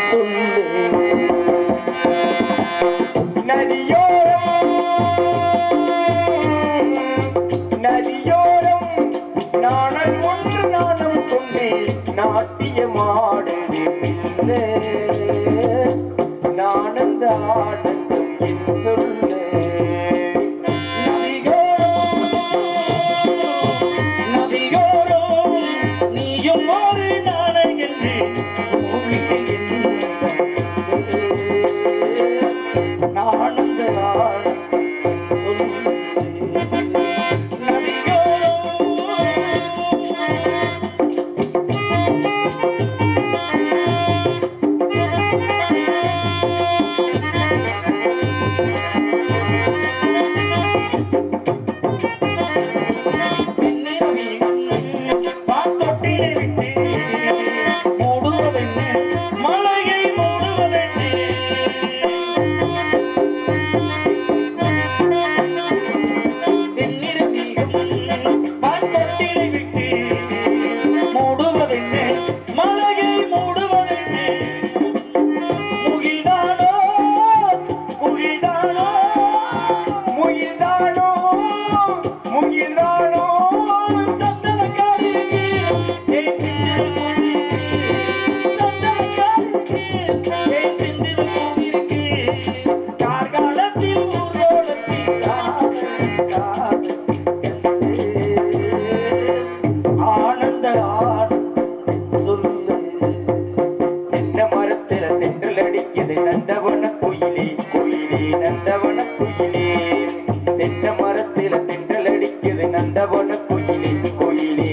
சொல்லு நதியோரம் நதியோரம் நாணல் ஒன்று நாணம் கொண்டு நாட்டியமாடுது நானந்த ஆனந்தம் என் சொல்லு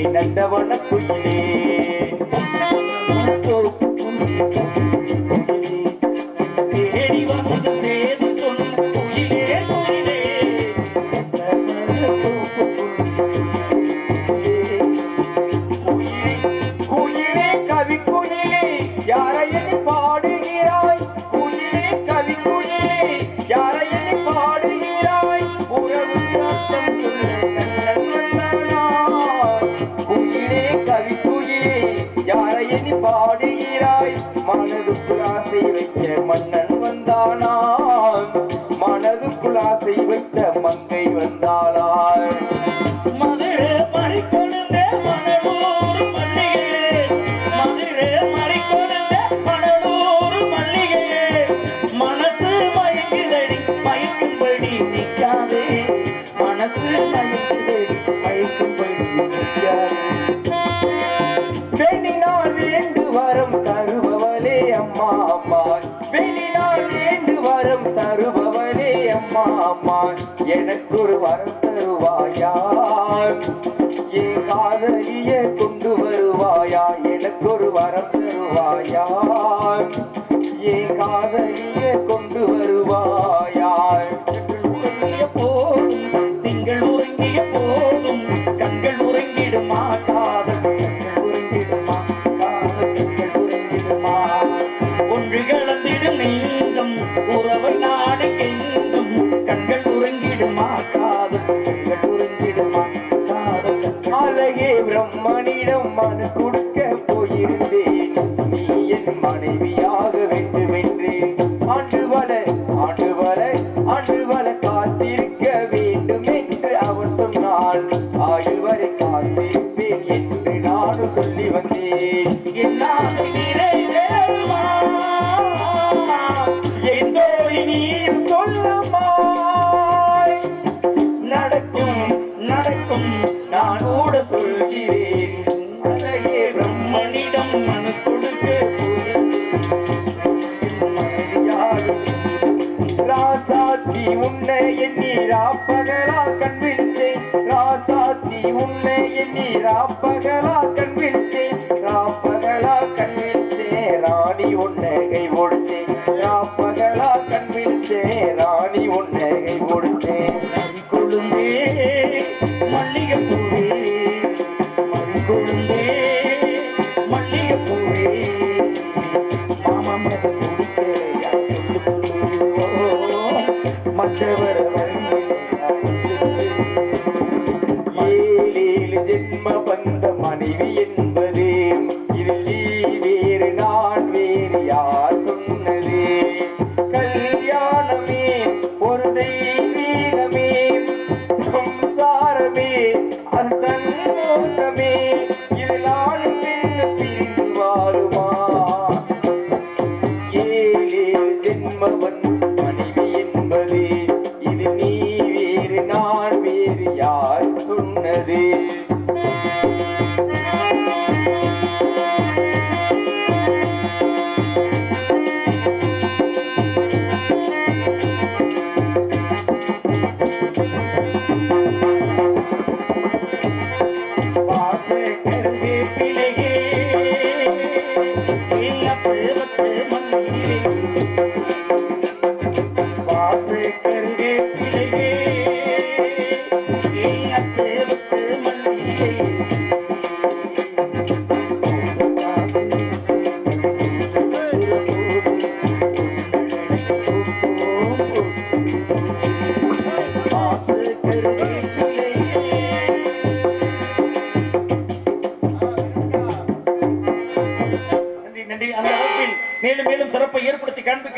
நந்தவன குயிலே தேடி வந்து சேது சொன்ன குயிலே குயிலே குயிலே கவி குயிலே யாரையனை பாடுகிறாய் குயிலே கவி குயிலே யாரையனை பாடுகிறாய் உறவு நாட்டம் பாடுகிறாய் மனதுக்குள் ஆசை வைக்க மன்னன் வந்தானாம் மனதுக்குள் ஆசை வைத்த மங்கை வந்தாளாய் மதுரை மறிக்கொழுந்த மணலூர் மல்லிகையே மதுரை மறிக்கொழுந்த மணலூர் மல்லிகையே மனசு மயங்குதடி மயக்கும்படி நிற்காதே மனசு மயங்குதடி மயக்கும்படி நிற்காதே வரம் தருபவளே அம்மா அம்மா வெளிநாள் வேண்டு வரம் தருபவளே அம்மா அம்மா எனக்கு ஒரு வரம் தருவாயா என் காதலிய கொண்டு வருவாயா எனக்கு ஒரு வரம் தருவாயா என் காதலிய கொண்டு வருவாயா உறங்கிய போதும் திங்கள் உறங்கிய போதும் கண்கள் உறங்கிடுமா காதல் உறங்கிடுமா ஒன்று கலந்திடும் நெஞ்சம் உறவை நாடு கெஞ்சும் கண்கள் உறங்கிடுமா காதல் கண்கள் உறங்கிடுமா காதல் அழகே பிரம்மனிடம் மனு கொடுக்க போயிருந்தேன் நீ என் மனைவியாக வேண்டும் என்றேன் ஆண்டு வர காத்திருக்க வேண்டும் என்று அவன் சொன்னான் ஆயுள் வரை காத்திருப்பேன் என்று நானும் சொல்லி வந்தேன் என் ஆசை நிறைவேறுமா நீர் சொல்லுமாய் நடக்கும் நடக்கும் நான் கூட சொல்கிறேன் அழகே பிரம்மனிடம் மனு கொடுக்க ராசாத்தி உன்னை எண்ணி ராப்பகலா கண்விழிச்சேன் ராசாத்தி உன்னை எண்ணி ராப்பகலா கண்விழிச்சேன் ராப்பகலா கண்விழிச்சேன் ராணி உன்னை கை ஓடிச்சேன் ராப்பகலா கண்விழிச்சேன் ராணி உன்னை கை ஓடிச்சேன் கொழுந்தே மல்லிகைப்பூவே கொழுந்தே மல்லிகைப்பூவே மாமா மகன் குடிக்கலையா சொல்லு மற்றவர் ஏழேழு ஜென்ம பந்த மனைவி என்பது இதில் நீ வேறு நான் வேறு யார் மேலும் மேலும் சிறப்பை ஏற்படுத்தி காண்பிக்க